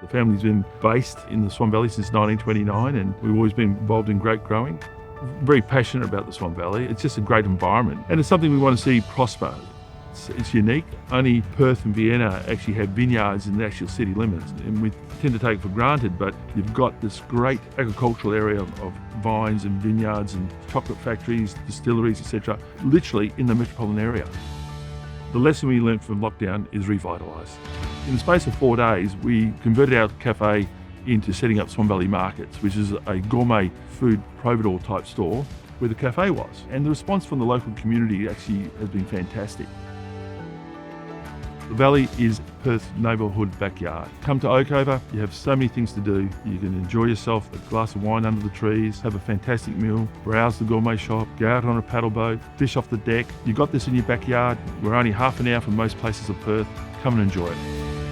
The family's been based in the Swan Valley since 1929 and we've always been involved in grape growing. Very passionate about the Swan Valley. It's just a great environment and it's something we want to see prosper. It's unique. Only Perth and Vienna actually have vineyards in the actual city limits and we tend to take it for granted, but you've got this great agricultural area of vines and vineyards and chocolate factories, distilleries, etc., literally in the metropolitan area. The lesson we learnt from lockdown is revitalised. In the space of 4 days, we converted our cafe into setting up Swan Valley Markets, which is a gourmet food providor type store where the cafe was. And the response from the local community actually has been fantastic. The Valley is Perth's neighbourhood backyard. Come to Oakover, you have so many things to do. You can enjoy yourself, a glass of wine under the trees, have a fantastic meal, browse the gourmet shop, go out on a paddle boat, fish off the deck. You've got this in your backyard. We're only half an hour from most places of Perth. Come and enjoy it.